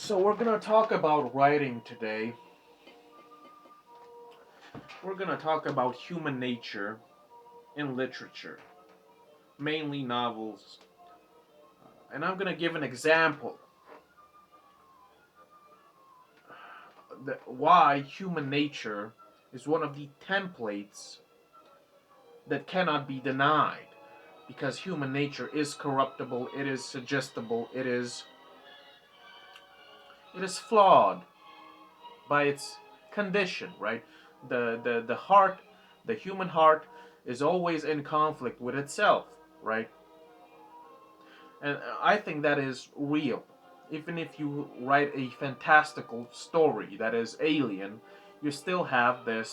So we're gonna talk about writing today. We're gonna talk about human nature in literature, mainly novels. And I'm gonna give an example that why human nature is one of the templates that cannot be denied. Because human nature is corruptible, it is suggestible, it is flawed by its condition, right? The heart, the human heart, is always in conflict with itself, right? And I think that is real. Even if you write a fantastical story that is alien, you still have uh,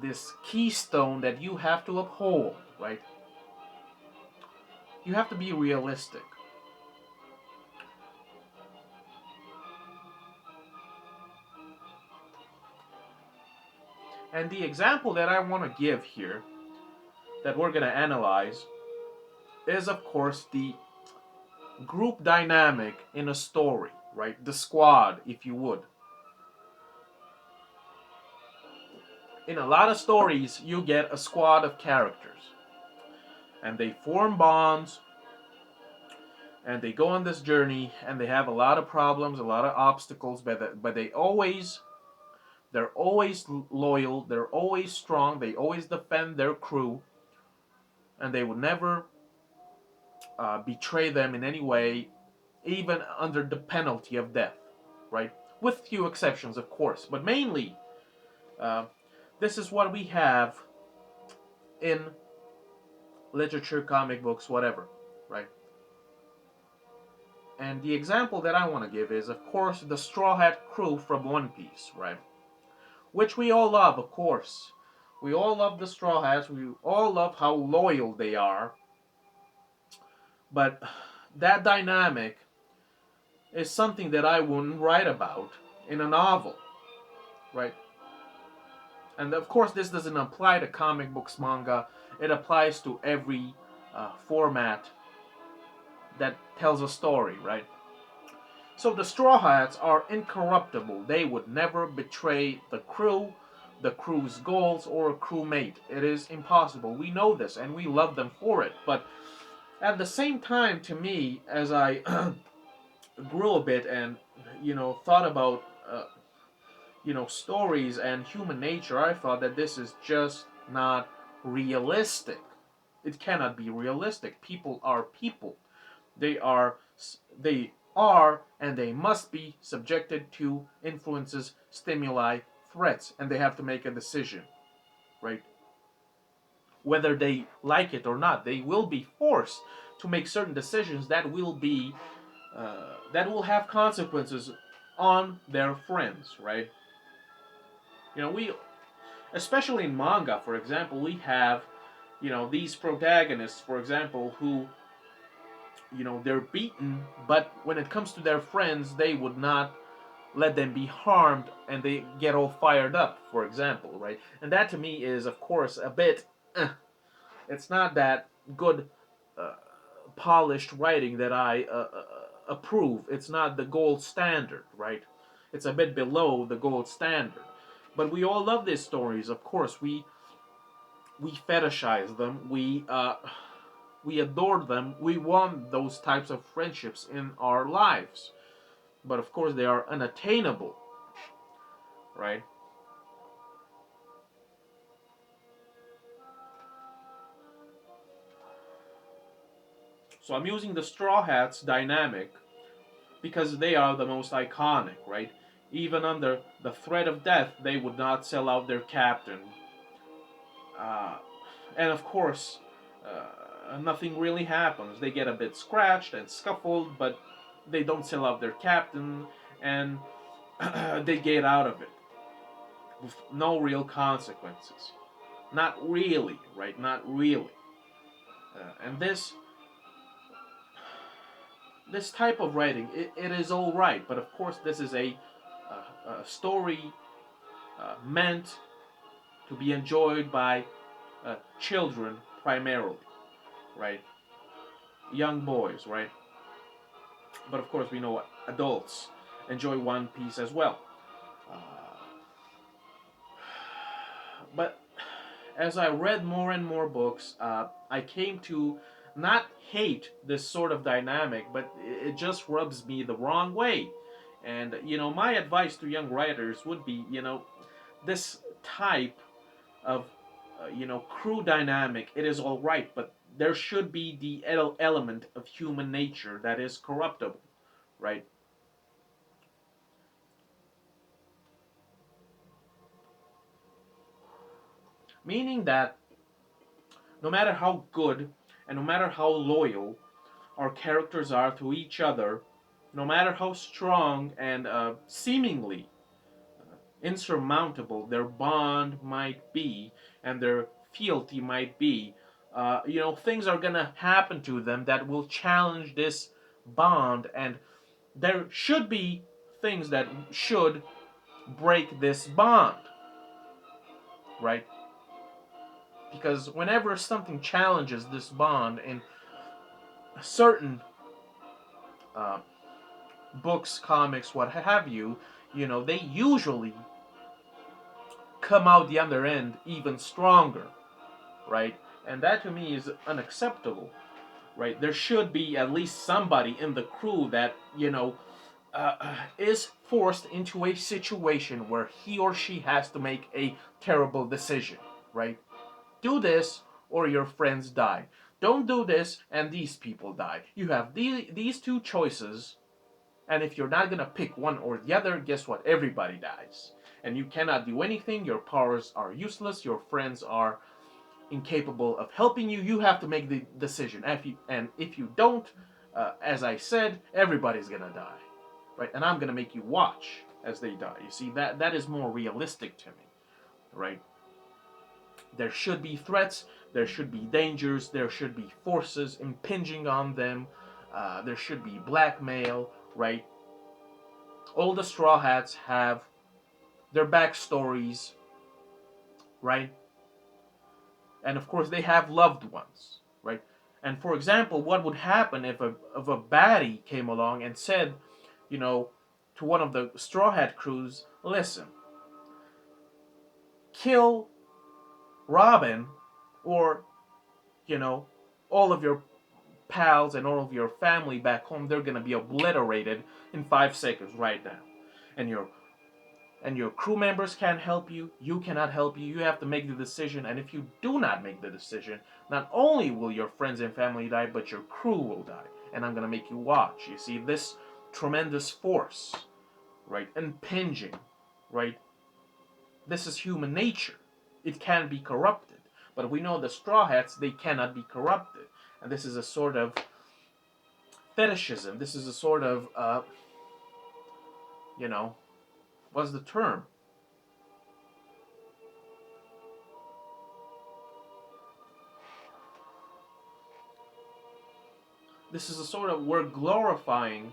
this keystone that you have to uphold, right? You have to be realistic. And the example that I want to give here, that we're going to analyze, is of course the group dynamic in a story, right? The squad, if you would. In a lot of stories, you get a squad of characters, and they form bonds, and they go on this journey, and they have a lot of problems, a lot of obstacles, but they're always loyal, they're always strong, they always defend their crew, and they will never betray them in any way, even under the penalty of death, right? With few exceptions, of course, but mainly uh, this is what we have in literature, comic books, whatever, right? And the example that I want to give is, of course, the Straw Hat crew from One Piece, right? Which we all love, of course. We all love the Straw Hats. We all love how loyal they are. But that dynamic is something that I wouldn't write about in a novel, right? And of course, this doesn't apply to comic books, manga. It applies to every format that tells a story, right? So the Straw Hats are incorruptible. They would never betray the crew's goals, or a crewmate. It is impossible. We know this and we love them for it. But at the same time, to me, as I grew a bit and thought about stories and human nature, I thought that this is just not realistic. It cannot be realistic. People are people. They are they are and they must be subjected to influences, stimuli, threats, and they have to make a decision, right? Whether they like it or not, they will be forced to make certain decisions that will have consequences on their friends, right? We, especially in manga, for example, we have these protagonists, for example, who they're beaten, but when it comes to their friends, they would not let them be harmed, and they get all fired up, for example, right? And that to me is, of course, a bit it's not that good uh, polished writing that I approve. It's not the gold standard, right? It's a bit below the gold standard. But we all love these stories, of course. We fetishize them. We adore them. We want those types of friendships in our lives. But of course, they are unattainable, right? So I'm using the Straw Hats dynamic because they are the most iconic, right? Even under the threat of death, they would not sell out their captain. Uh, and of course, nothing really happens. They get a bit scratched and scuffled, but they don't sell out their captain, and they get out of it with no real consequences. Not really, right? Not really. And this type of writing, it is all right, but of course, this is a story meant to be enjoyed by children primarily, right? Young boys, right? But of course, we know adults enjoy One Piece as well. Uh, but as I read more and more books, I came to not hate this sort of dynamic, but it just rubs me the wrong way. And, my advice to young writers would be, this type of, crew dynamic, it is all right, but there should be the element of human nature that is corruptible, right? Meaning that no matter how good and no matter how loyal our characters are to each other, no matter how strong and seemingly insurmountable their bond might be and their fealty might be, things are gonna happen to them that will challenge this bond, and there should be things that should break this bond, right? Because whenever something challenges this bond in certain uh, books, comics, what have you, they usually come out the other end even stronger, right? And that to me is unacceptable, right? There should be at least somebody in the crew that, is forced into a situation where he or she has to make a terrible decision, right? Do this or your friends die. Don't do this and these people die. You have these two choices, and if you're not gonna pick one or the other, guess what? Everybody dies. And you cannot do anything, your powers are useless, your friends are incapable of helping you. You have to make the decision. And if you don't, as I said, everybody's gonna die, right? And I'm gonna make you watch as they die. You see, that is more realistic to me, right? There should be threats, there should be dangers, there should be forces impinging on them, there should be blackmail, right? All the Straw Hats have their backstories, right? And of course, they have loved ones, right? And for example, what would happen if a baddie came along and said, you know, to one of the Straw Hat crews, listen, kill Robin, or, you know, all of your pals and all of your family back home, they're gonna be obliterated in 5 seconds right now. And your crew members can't help you, you cannot help you, you have to make the decision, and if you do not make the decision, not only will your friends and family die, but your crew will die. And I'm gonna make you watch. You see, this tremendous force, right, impinging, right? This is human nature. It can be corrupted. But we know the Straw Hats, they cannot be corrupted. And this is a sort of fetishism. This is a sort of, you know, what's the term? This is a sort of, we're glorifying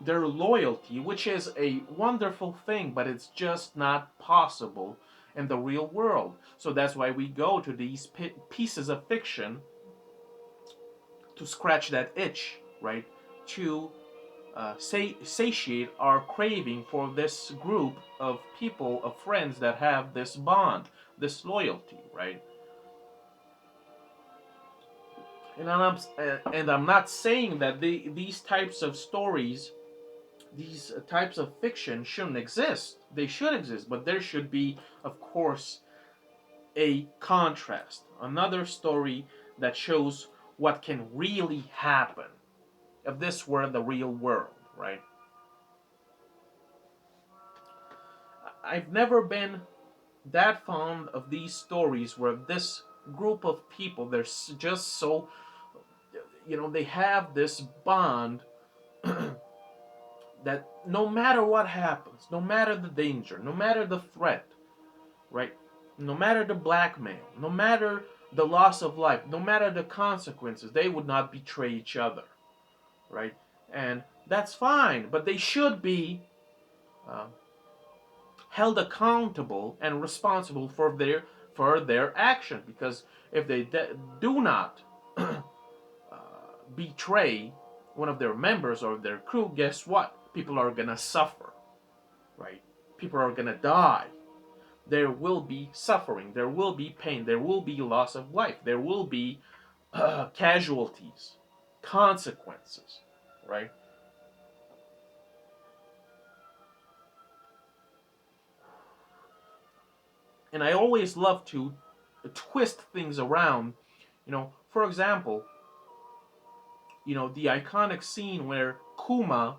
their loyalty, which is a wonderful thing, but it's just not possible in the real world. So that's why we go to these pieces of fiction to scratch that itch, right? To satiate our craving for this group of people, of friends that have this bond, this loyalty, right? And I'm not saying that these types of stories, these types of fiction shouldn't exist. They should exist, but there should be, of course, a contrast, another story that shows what can really happen if this were the real world, right? I've never been that fond of these stories where this group of people, they're just so, they have this bond that no matter what happens, no matter the danger, no matter the threat, right? No matter the blackmail, no matter the loss of life, no matter the consequences, they would not betray each other, right? And that's fine, but they should be uh, held accountable and responsible for their action, because if they do not betray, one of their members or their crew, guess what? People are gonna suffer, right? People are gonna die. There will be suffering. There will be pain. There will be loss of life. There will be casualties, consequences, right? And I always love to twist things around. For example, the iconic scene where Kuma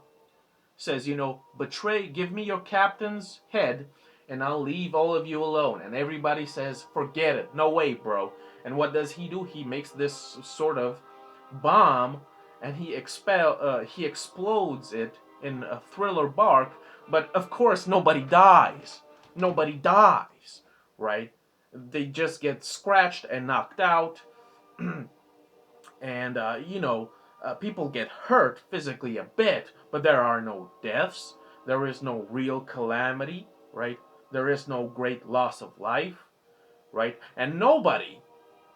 says, betray, give me your captain's head, and I'll leave all of you alone. And everybody says, forget it, no way, bro. And what does he do? He makes this sort of bomb, and he explodes it in a Thriller bark. But of course, nobody dies. Nobody dies, right? They just get scratched and knocked out. And people get hurt physically a bit, but there are no deaths. There is no real calamity, right? There is no great loss of life, right? And nobody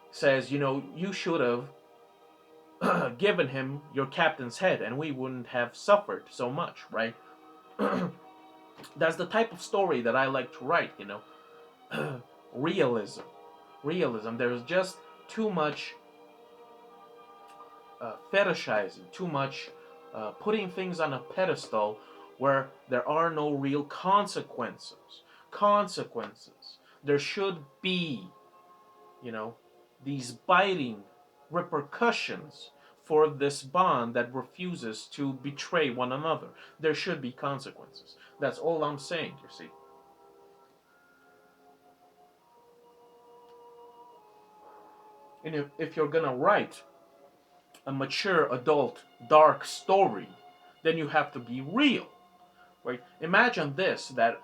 says, you should have given him your captain's head and we wouldn't have suffered so much, right? That's the type of story that I like to write, realism. Realism. There's just too much fetishizing, too much putting things on a pedestal where there are no real consequences. Consequences. There should be, these biting repercussions for this bond that refuses to betray one another. There should be consequences. That's all I'm saying, you see. And if you're gonna write a mature adult dark story, then you have to be real, right? Imagine this, that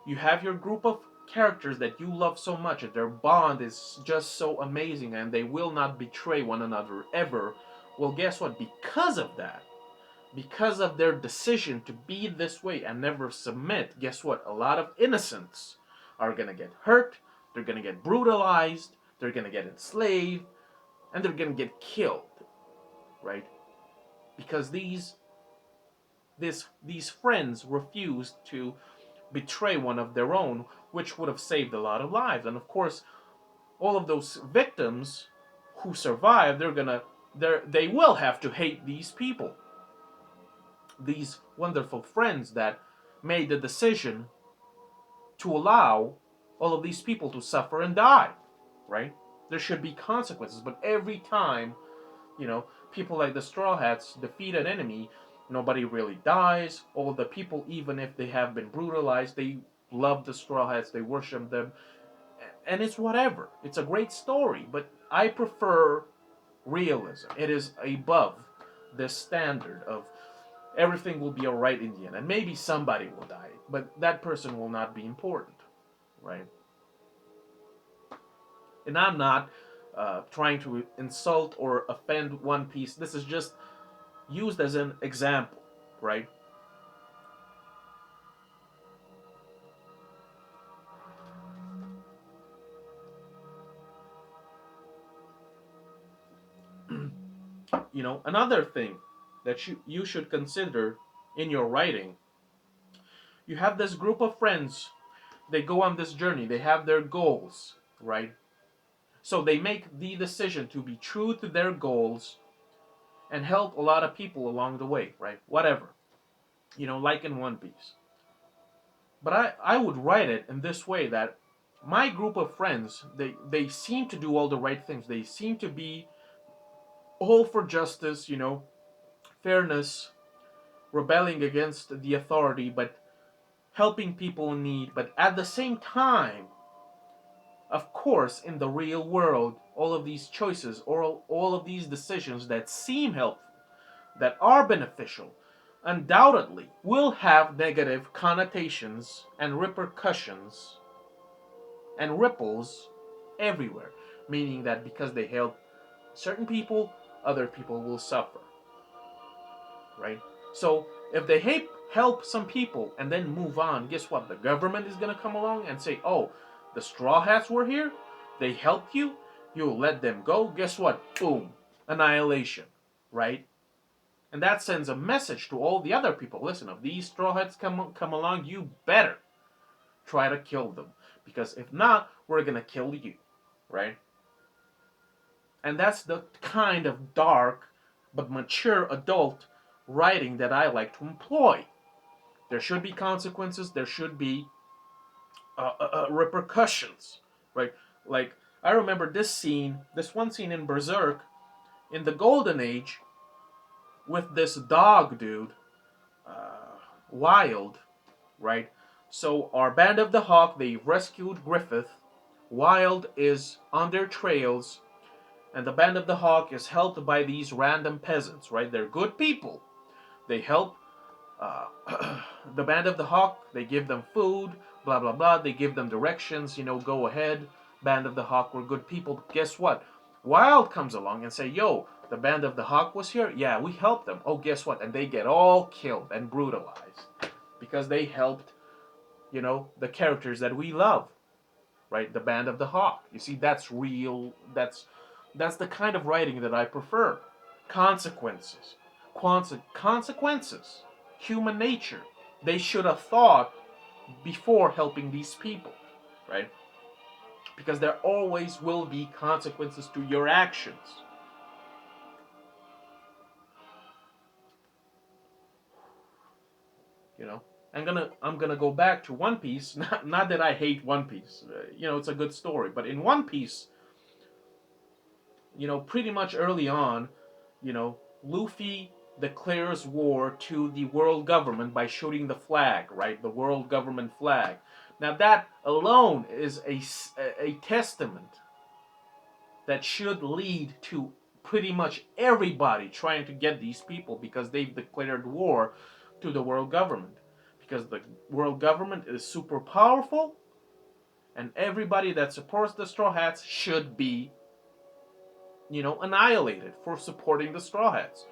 you have your group of characters that you love so much and their bond is just so amazing and they will not betray one another ever. Well, guess what? Because of that, because of their decision to be this way and never submit, guess what? A lot of innocents are gonna get hurt, they're gonna get brutalized, they're gonna get enslaved, and they're gonna get killed, right? Because these friends refused to betray one of their own, which would have saved a lot of lives. And of course, all of those victims who survive, they will have to hate these people, these wonderful friends that made the decision to allow all of these people to suffer and die, right? There should be consequences, but every time, people like the Straw Hats defeat an enemy, nobody really dies. All the people, even if they have been brutalized, they love the Straw Hats, they worship them, and it's whatever. It's a great story, but I prefer realism. It is above this standard of everything will be alright in the end, and maybe somebody will die, but that person will not be important, right? And I'm not trying to insult or offend One Piece. This is just used as an example, right? Another thing that you should consider in your writing, you have this group of friends, they go on this journey, they have their goals, right? So they make the decision to be true to their goals and help a lot of people along the way, right? Whatever. Like in One Piece. But I would write it in this way, that my group of friends, they seem to do all the right things. They seem to be all for justice, fairness, rebelling against the authority, but helping people in need. But at the same time, of course, in the real world, all of these choices, or all of these decisions that seem helpful, that are beneficial, undoubtedly will have negative connotations and repercussions and ripples everywhere. Meaning that because they help certain people, other people will suffer. Right? So if they help some people and then move on, guess what? The government is going to come along and say, oh, the Straw Hats were here, they helped you, you let them go, guess what? Boom. Annihilation. Right? And that sends a message to all the other people. Listen, if these Straw Hats come along, you better try to kill them. Because if not, we're going to kill you. Right? And that's the kind of dark but mature adult writing that I like to employ. There should be consequences. There should be repercussions, right? Like I remember this one scene in Berserk, in the Golden Age, with this dog dude, Wild, right? So our band of the Hawk, they rescued Griffith. Wild is on their trails, and the band of the Hawk is helped by these random peasants, right? They're good people. They help uh, the band of the Hawk. They give them food, blah blah blah. They give them directions, go ahead. Band of the Hawk were good people. But guess what? Wild comes along and say, "Yo, the band of the Hawk was here. Yeah, we helped them. Oh, guess what?" And they get all killed and brutalized because they helped, the characters that we love, right? The band of the Hawk. You see, that's real. That's the kind of writing that I prefer. Consequences. Consequences. Human nature. They should have thought before helping these people, right? Because there always will be consequences to your actions. You know, I'm gonna go back to One Piece. Not that I hate One Piece. It's a good story, but in One Piece, pretty much early on, Luffy declares war to the world government by shooting the flag, right? The world government flag. Now, that alone is a testament that should lead to pretty much everybody trying to get these people because they've declared war to the world government. Because the world government is super powerful, and everybody that supports the Straw Hats should be annihilated for supporting the Straw Hats.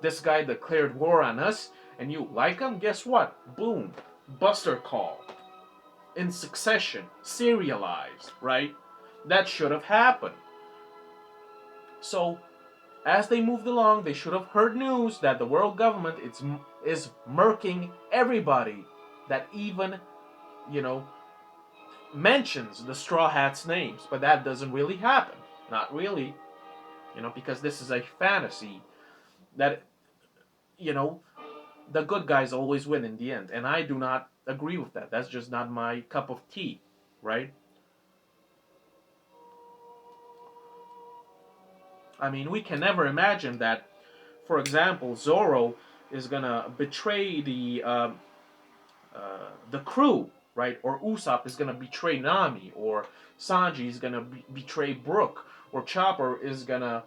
This guy declared war on us, and you like him? Guess what? Boom. Buster Call. In succession. Serialized, right? That should have happened. So, as they moved along, they should have heard news that the world government is murking everybody that even, you know, mentions the Straw Hats' names. But that doesn't really happen. Not really. Because this is a fantasy that, you know, the good guys always win in the end. And I do not agree with that. That's just not my cup of tea, right? I mean, we can never imagine that, for example, Zoro is gonna betray the crew, right? Or Usopp is gonna betray Nami, or Sanji is gonna betray Brook, or Chopper is gonna,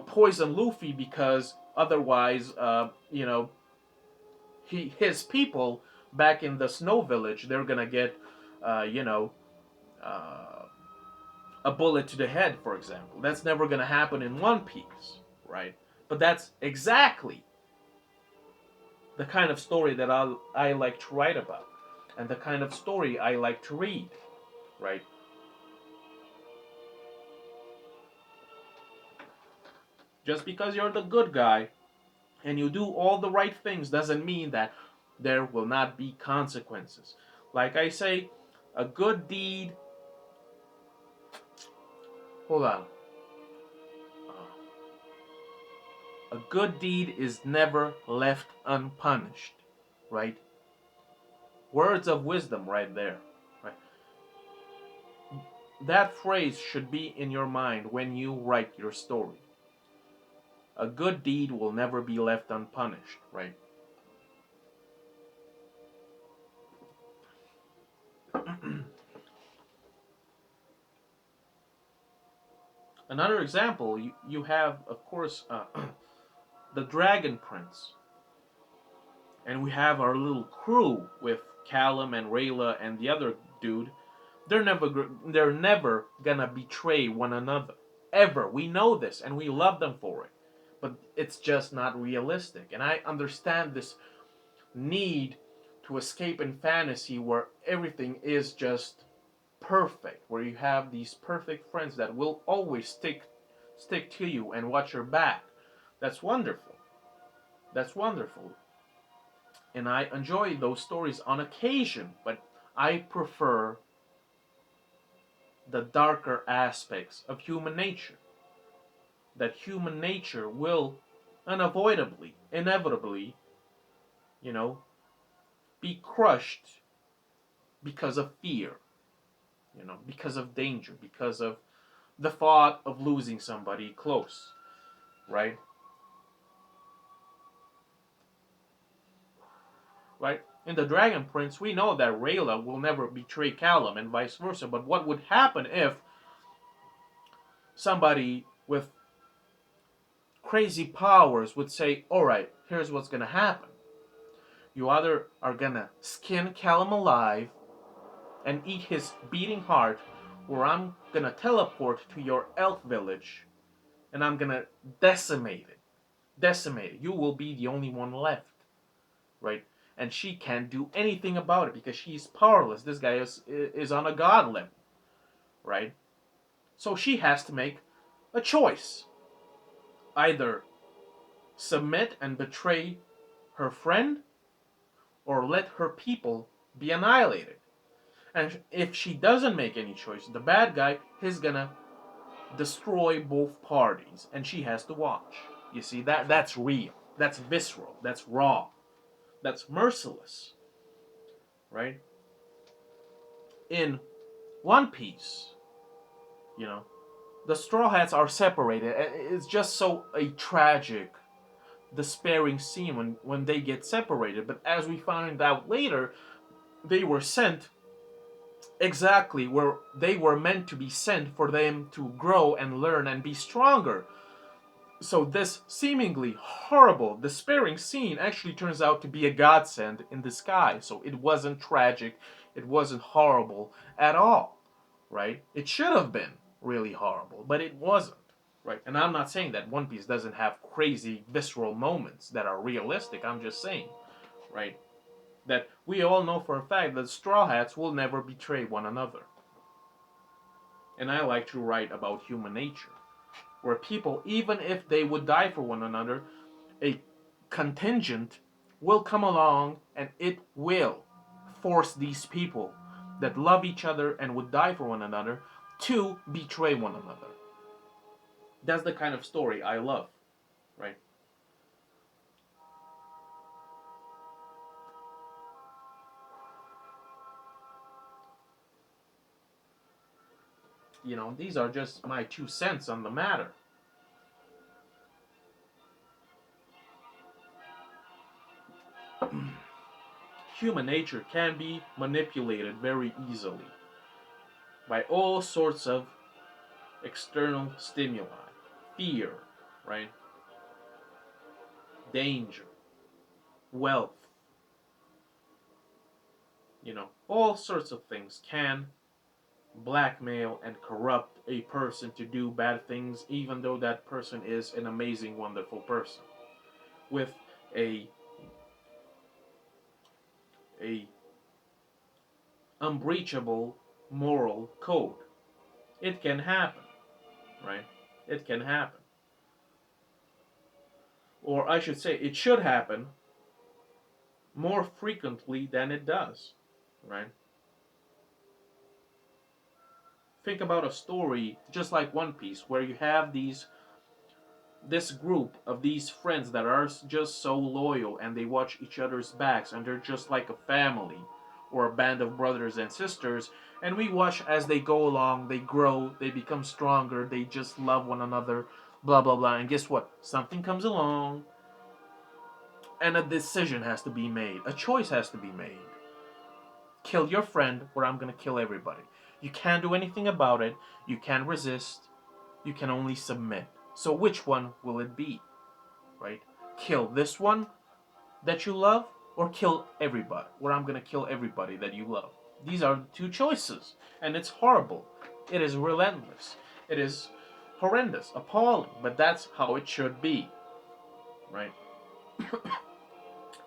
poison Luffy because otherwise, his people back in the Snow Village, they're gonna get, uh, a bullet to the head, for example. That's never gonna happen in One Piece, right? But that's exactly the kind of story that I like to write about, and the kind of story I like to read, right? Just because you're the good guy and you do all the right things doesn't mean that there will not be consequences. Like I say, a good deed. Hold on. A good deed is never left unpunished, right? Words of wisdom right there. Right? That phrase should be in your mind when you write your story. A good deed will never be left unpunished, right? Another example, you have, of course, the Dragon Prince. And we have our little crew with Callum and Rayla and the other dude. They're never gonna betray one another. Ever. We know this and we love them for it. But it's just not realistic. And I understand this need to escape in fantasy where everything is just perfect, where you have these perfect friends that will always stick to you and watch your back. That's wonderful. That's wonderful. And I enjoy those stories on occasion, but I prefer the darker aspects of human nature. That human nature will unavoidably, inevitably, you know, be crushed because of fear, because of danger, because of the thought of losing somebody close, right? Right? In the Dragon Prince, we know that Rayla will never betray Callum and vice versa, but what would happen if somebody with crazy powers would say, alright, here's what's gonna happen. You either are gonna skin Callum alive and eat his beating heart, or I'm gonna teleport to your elf village and I'm gonna decimate it. Decimate it. You will be the only one left, right? And she can't do anything about it because she's powerless. This guy is on a god level, right? So she has to make a choice. Either submit and betray her friend or let her people be annihilated. And if she doesn't make any choice, the bad guy is gonna destroy both parties, and she has to watch. You see, that's real. That's visceral. That's raw. That's merciless, right? In One Piece, you know, the Straw Hats are separated. It's just so a tragic, despairing scene when they get separated. But as we find out later, they were sent exactly where they were meant to be sent for them to grow and learn and be stronger. So this seemingly horrible, despairing scene actually turns out to be a godsend in disguise. So it wasn't tragic, it wasn't horrible at all, right? It should have been really horrible, but it wasn't, right? And I'm not saying that One Piece doesn't have crazy, visceral moments that are realistic. I'm just saying, right, that we all know for a fact that Straw Hats will never betray one another. And I like to write about human nature, where people, even if they would die for one another, a contingent will come along and it will force these people that love each other and would die for one another to betray one another. That's the kind of story I love, right? These are just my 2 cents on the matter. Human nature can be manipulated very easily by all sorts of external stimuli, fear, right? Danger, wealth, all sorts of things can blackmail and corrupt a person to do bad things, even though that person is an amazing, wonderful person with a a unbreachable moral code. It can happen, right? It can happen. Or I should say, it should happen more frequently than it does, right? Think about a story just like One Piece, where you have this group of these friends that are just so loyal and they watch each other's backs and they're just like a family or a band of brothers and sisters, and we watch as they go along, they grow, they become stronger, they just love one another, blah blah blah. And guess what, something comes along and a decision has to be made, a choice has to be made. Kill your friend or I'm gonna kill everybody. You can't do anything about it, you can't resist, you can only submit. So which one will it be, right? Kill this one that you love or kill everybody, or I'm gonna kill everybody that you love. These are the two choices, and it's horrible. It is relentless. It is horrendous, appalling, but that's how it should be, right?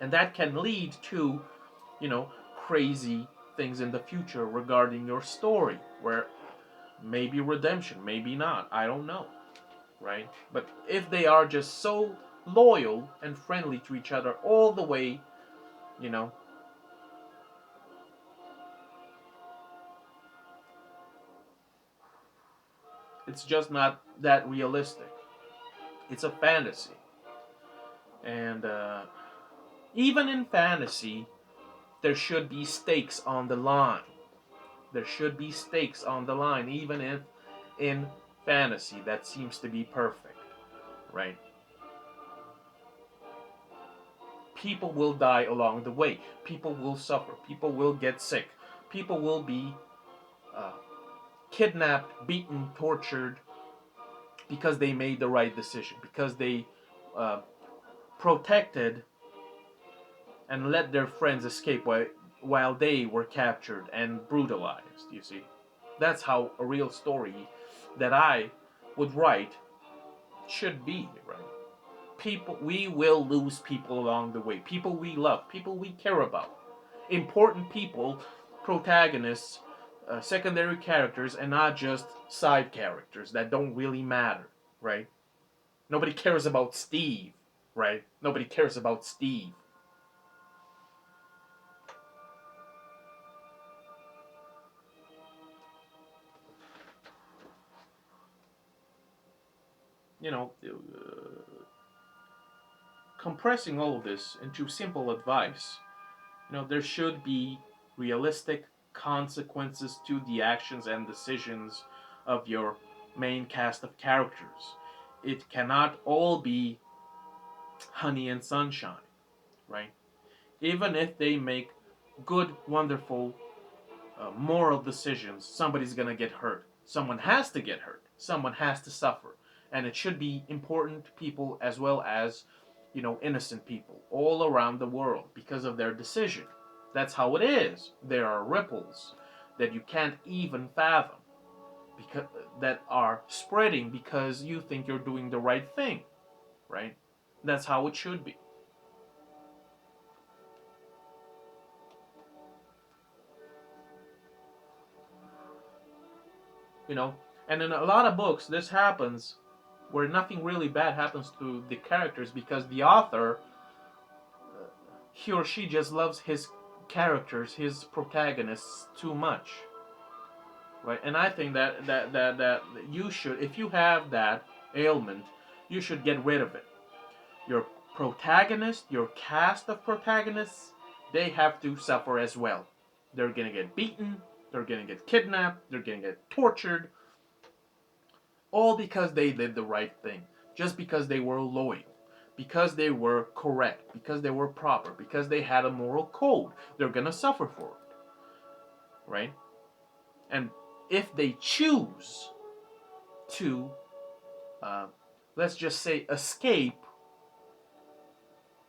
And that can lead to, you know, crazy things in the future regarding your story, where maybe redemption, maybe not, I don't know, right? But if they are just so loyal and friendly to each other all the way, you know. It's just not that realistic. It's a fantasy. And even in fantasy, there should be stakes on the line. There should be stakes on the line, even if in fantasy that seems to be perfect, right? People will die along the way. People will suffer. People will get sick. People will be uh, kidnapped, beaten, tortured because they made the right decision, because they uh, protected and let their friends escape while they were captured and brutalized, you see. That's how a real story that I would write should be, right? People, we will lose people along the way. People we love, people we care about. Important people, protagonists, secondary characters, and not just side characters that don't really matter, right? Nobody cares about Steve, right? Nobody cares about Steve. You know, compressing all of this into simple advice, there should be realistic consequences to the actions and decisions of your main cast of characters. It cannot all be honey and sunshine, right? Even if they make good, wonderful, moral decisions, somebody's gonna get hurt. Someone has to get hurt. Someone has to suffer. And it should be important people as well as, innocent people all around the world because of their decision. That's how it is. There are ripples that you can't even fathom because that are spreading because you think you're doing the right thing, right? That's how it should be. You know, and in a lot of books, this happens where nothing really bad happens to the characters because the author, he or she just loves his characters, his protagonists too much, right? And I think that you should, if you have that ailment, you should get rid of it. Your protagonist, your cast of protagonists, they have to suffer as well. They're gonna get beaten, they're gonna get kidnapped, they're gonna get tortured, all because they did the right thing, just because they were loyal, because they were correct, because they were proper, because they had a moral code. They're gonna suffer for it, right? And if they choose to, uh, let's just say, escape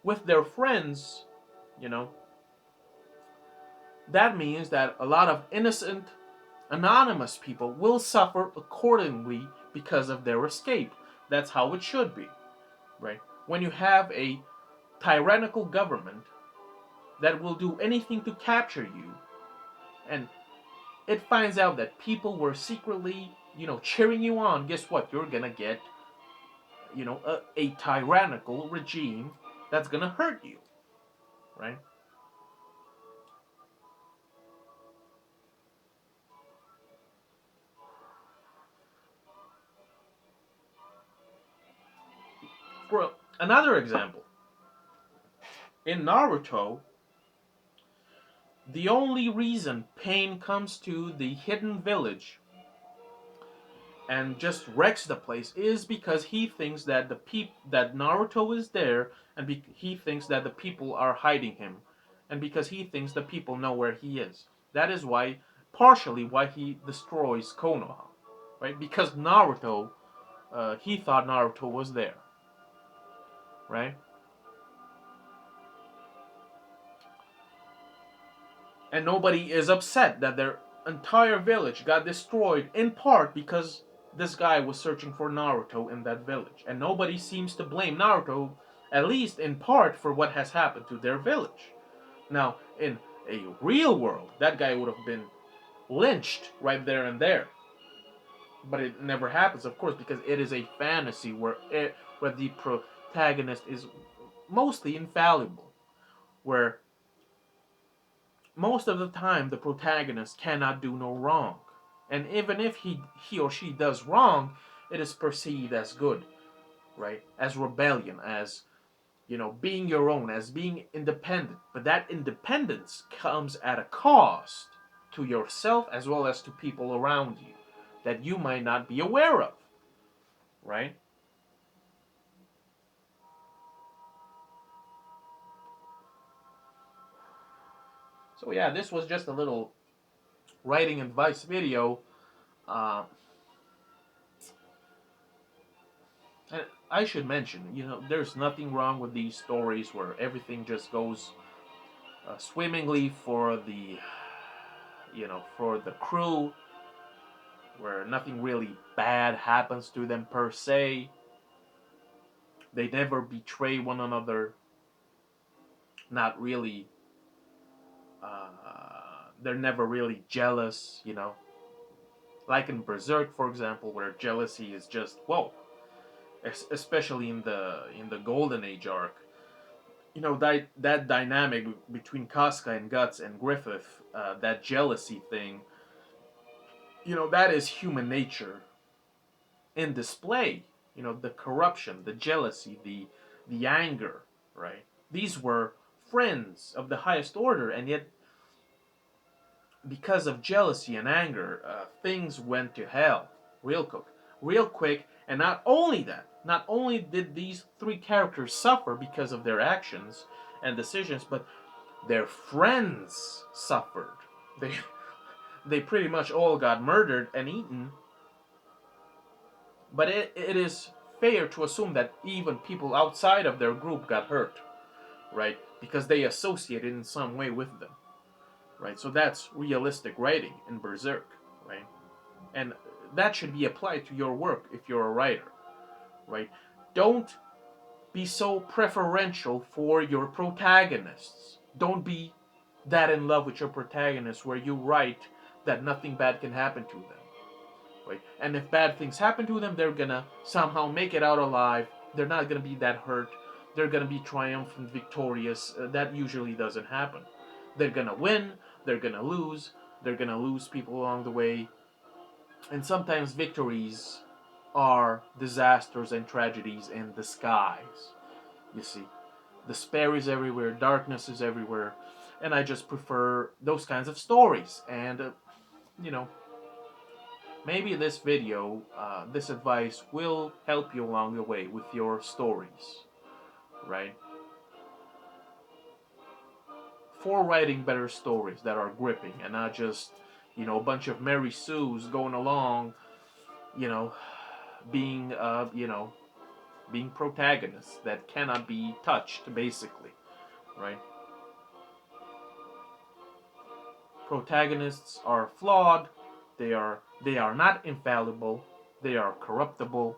with their friends, you know, that means that a lot of innocent, anonymous people will suffer accordingly because of their escape. That's how it should be, right? When you have a tyrannical government that will do anything to capture you, and it finds out that people were secretly, cheering you on, guess what? You're gonna get, a tyrannical regime that's gonna hurt you, right? For another example, in Naruto, the only reason Pain comes to the hidden village and just wrecks the place is because he thinks that that Naruto is there, and he thinks that the people are hiding him, and because he thinks the people know where he is. That is why, partially, why he destroys Konoha, right? Because Naruto, he thought Naruto was there, right? And nobody is upset that their entire village got destroyed in part because this guy was searching for Naruto in that village. And nobody seems to blame Naruto, at least in part, for what has happened to their village. Now, in a real world, that guy would have been lynched right there and there. But it never happens, of course, because it is a fantasy where the protagonist is mostly infallible, where most of the time the protagonist cannot do no wrong. And even if he or she does wrong, it is perceived as good, right? As rebellion, as being your own, as being independent. But that independence comes at a cost to yourself as well as to people around you that you might not be aware of, right? So yeah, this was just a little writing advice video. Uh, and I should mention, there's nothing wrong with these stories where everything just goes swimmingly for the crew, where nothing really bad happens to them per se. They never betray one another. Not really. They're never really jealous. Like in Berserk, for example, where jealousy is just whoa. Especially in the Golden Age arc, that dynamic between Casca and Guts and Griffith, that jealousy thing. That is human nature in display. The corruption, the jealousy, the anger, right? These were friends of the highest order, and yet because of jealousy and anger, things went to hell real quick. And not only that, not only did these three characters suffer because of their actions and decisions, but their friends suffered. They they pretty much all got murdered and eaten. But it is fair to assume that even people outside of their group got hurt, right? Because they associated in some way with them, right? So that's realistic writing in Berserk, right? And that should be applied to your work if you're a writer, right? Don't be so preferential for your protagonists. Don't be that in love with your protagonists where you write that nothing bad can happen to them. Right? And if bad things happen to them, they're gonna somehow make it out alive. They're not gonna be that hurt. They're gonna be triumphant, victorious. That usually doesn't happen. They're gonna win. They're gonna lose. They're gonna lose people along the way. And sometimes victories are disasters and tragedies in disguise. You see, despair is everywhere, darkness is everywhere, and I just prefer those kinds of stories. And you know, maybe this video, this advice will help you along the way with your stories, right? For writing better stories that are gripping and not just, a bunch of Mary Sues going along, you know, being, being protagonists that cannot be touched, basically, right? Protagonists are flawed. They are not infallible. They are corruptible.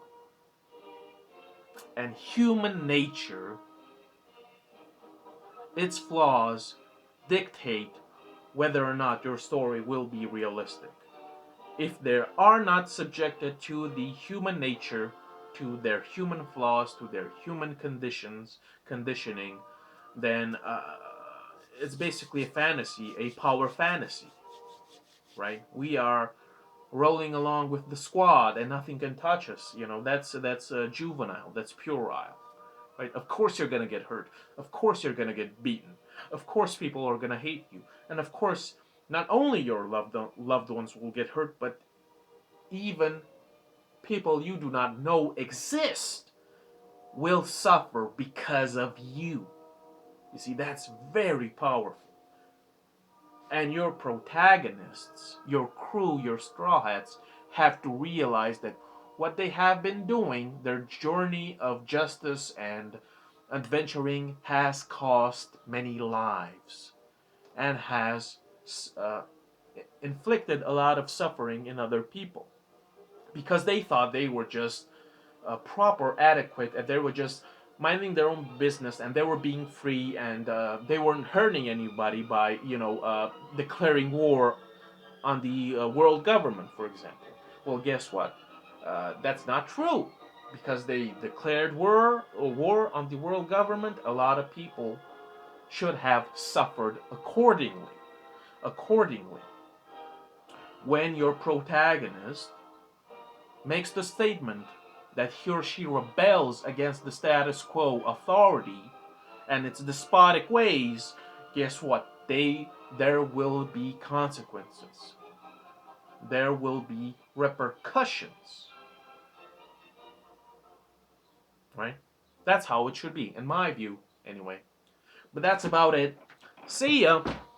And human nature, its flaws, dictate whether or not your story will be realistic. If they are not subjected to the human nature, to their human flaws, to their human conditioning, then it's basically a fantasy, a power fantasy, right? We are rolling along with the squad and nothing can touch us. That's juvenile, that's puerile, right? Of course you're gonna get hurt. Of course you're gonna get beaten. Of course people are gonna hate you, and of course not only your loved ones will get hurt, but even people you do not know exist will suffer because of you. You see, that's very powerful. And your protagonists, your crew, your Straw Hats, have to realize that what they have been doing, their journey of justice and adventuring, has cost many lives and has uh, inflicted a lot of suffering in other people because they thought they were just proper, adequate, and they were just minding their own business and they were being free and they weren't hurting anybody by declaring war on the world government, for example. Well, guess what? That's not true because they declared war on the world government, a lot of people should have suffered accordingly. Accordingly, when your protagonist makes the statement that he or she rebels against the status quo authority and its despotic ways, guess what? There will be consequences. There will be repercussions. Right? That's how it should be, in my view, anyway. But that's about it. See ya!